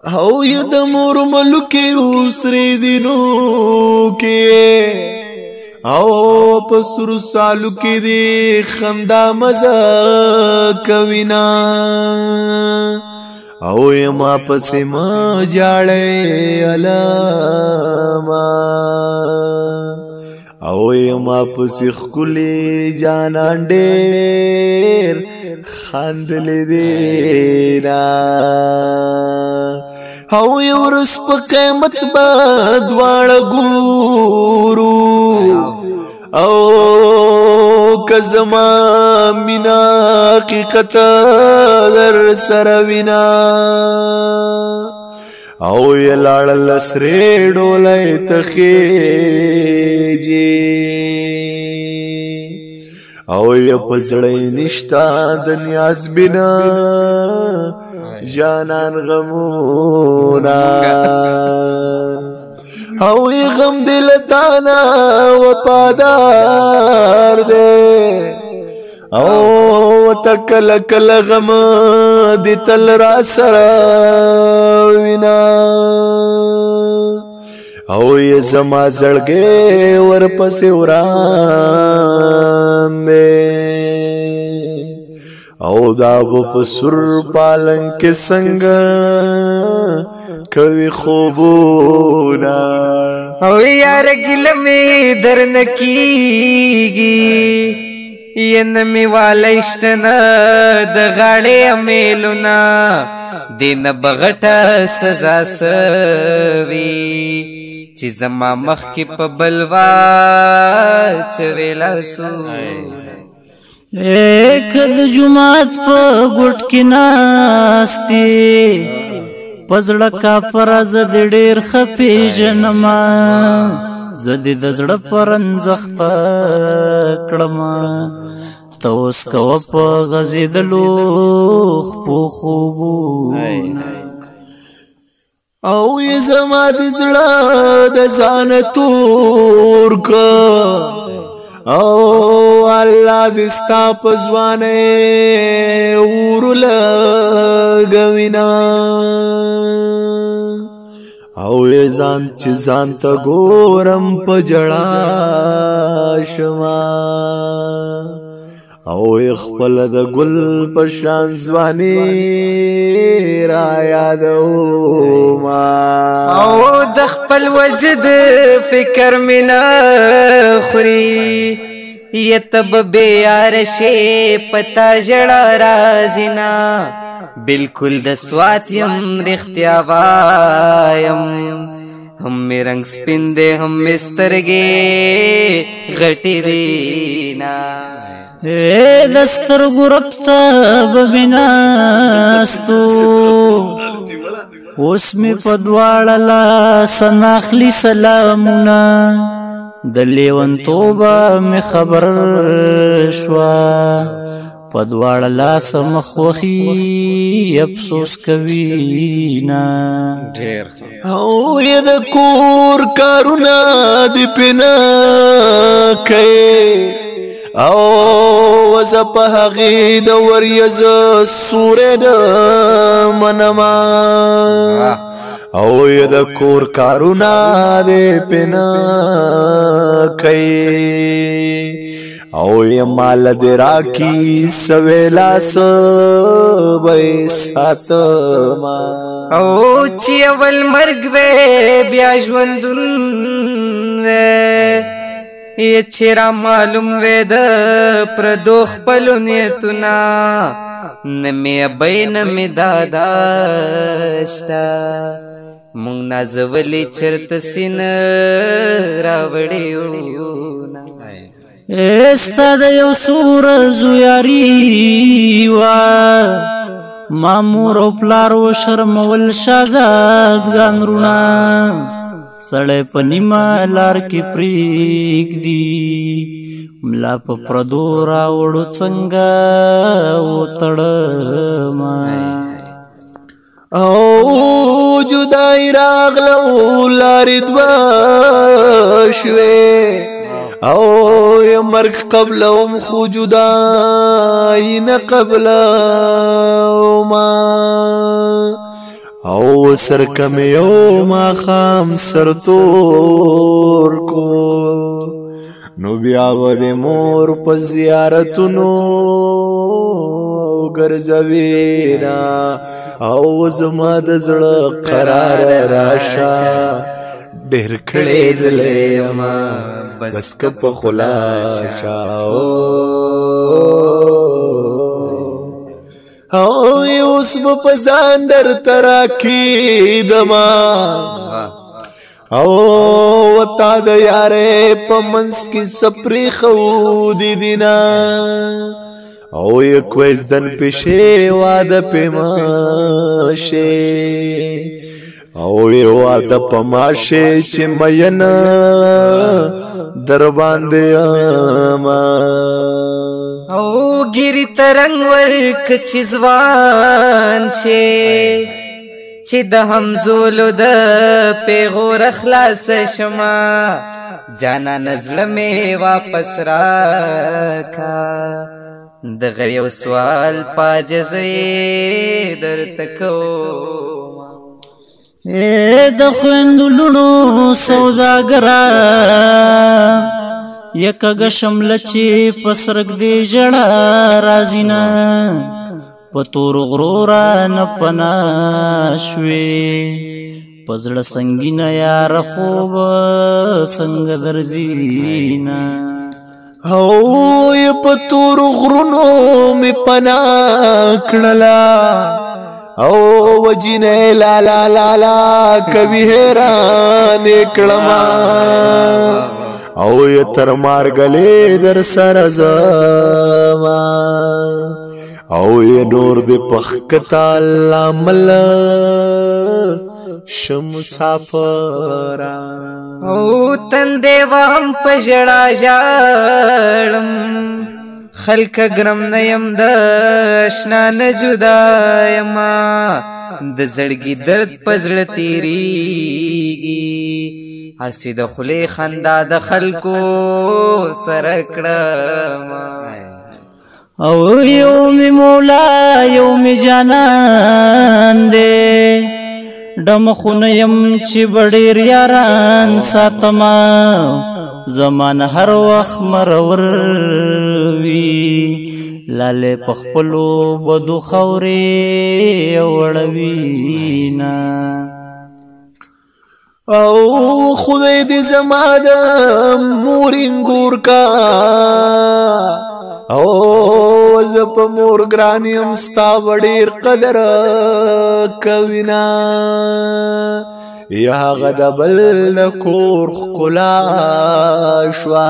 او یا د مور ملکی اوسری دینو کې او په سر سالو کې دی خندا مزه کوینا او ما پسې ما جاړې علما او ما پسې خولي جانان ډېر خندلې دینا او ورس په قیامت با دواړه ګورو او کزما مینا حقیقت در سره وینا او یلاړل سره ډولای تخیجی او ی پزړې نشتا د نیاز بنا جانان غمونا او ی غم دلتانا وفادار دے او تکل کل غم دی تل را سرا وینا او ی زما زړګې ورپسې وران دے او دا په سر پالنګ کې څنګه کوي خوبونه او یار ګل می درنکیږي ین می والشتنا د غاړې امیلونه دین بغټه سزا سوي چې زما مخ کې په بلوا چويلا سو ایک د جمعات په ګټ کې ناشتي پزړه کا پر زد ډېر خپې جنما زد د زړه پرنځخت کړم توس کو په غزیدلو خو خوبو او ی زما د زړه د ځان تور کا او الله دستا پزوانه ورله غوینا او ځان چې ځان ته ګورم په جړا شما او خپل د ګل په شان ځواني را یادو ما او د خپل وجد فکر منا خوري یتب بیار شي پتا جړه رازینا بالکل د سواتیم رختیا وایم هم می رنگ سپین دے هم مسترګې غټې دینا اے دستر گربتا ببیناستو اوس می پدواړه سناخلی سلامونه د لیوان توبه می خبر شوا پدواړه سمخوخي افسوس کوي نا او ی د کور کارونه دی پنا کوي او وز په هغې د وریځ سورې د منما او ی د کور کارونه دی پنا کوي او ی مال دی راکی سویلا سبی ساتما او چې اول مرګ وې بیا ژوندون وې چې را معلوم وې د پردو خپلو نیتونه نه مې ابۍ نه مې دادا شته مونږ نازولي چېرته سینه راوړې وونه ستا د یو سور زویاري وا مامور او پلار و شرمول شازادګان رونا سړی په نیمه لار کې پرېږدي ملا په پردو راوړو څنګه وتړمه او جدای راغلو لارې دوه شوې او ی مرګ قبلهم خو جدای نه قبلهما او سرکم یو ماخام سرتور کو نو بیا ود مور په زیارتونو ګرځوینا او زما د زړه قرار راشه ډېر کړې دلې ما بس کپ خلا چاو او اوس په ځان در تراکی دما او وتا د یارې په منځ کې سپری خو دي دینا او کویز دن پشه واده پماشه او واده پماشه چې مینا در باندې ما او ګری ترنګ ورک چزوان شي چې د همزولو د پیغور خلاص شما جانا نزل میں واپس راکا د غریو سوال پاجزی در تکو د خویندو لونو سوداګرا یکګه شمله چې پسرګ دی جړه رازینا پتور غرورا نه پنا شوي پزړه سنگینه یار خوب څنګه درځینا او پتور غرونو می پنا کړلا او وجنه لا لا لا لا کبي حیران کړما او تر مارګلې در سره زما او نور دې پخکتا لامل شمسافرا او تندې وام پجړا ژړم خلک ګرم نیم د شنا نه جدا یما د زړګي درد پزړه تیریږي حسید خلی خندا د خلکو سره کړم او یومی مولا یومی جانان دے ډمخونه يم چې بډیر یاران ساتما زمان هر وخت مرور وی لاله پخپلو بدو خوري وړوینا او خدای دې زما د مورینګور کا او زپ مور ګرانیم ستا وړیر قدر کوینا یا غدبل کور خلا شوا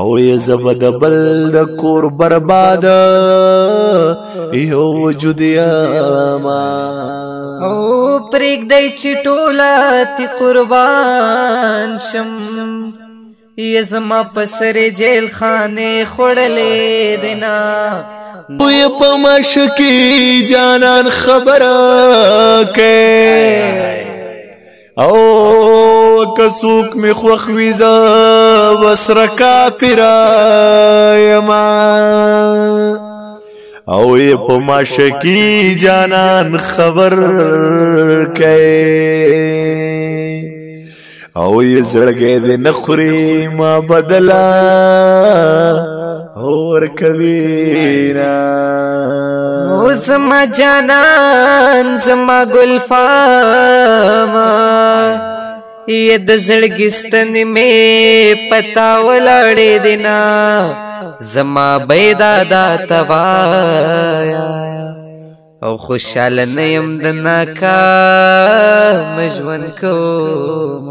او ی زبدبل د کور برباد یو وجود یما او پرېګ دای چې ټوله تی قربان شم یزما پسر جیل خانه خړلې دینا وی په مشکی جانان خبره کې او کسوک می خوخ ویزا وسره کافر یما او یې په مشکی جانان خبر کې او یې زړګې دې نخوري ما بدلا اور کوینا او زما جانان زما گلفاما یہ د زړګستن می پتا ولاړې دینا زما بیدا دا توایا او خوشاله نیم د ناکام ژوند کوم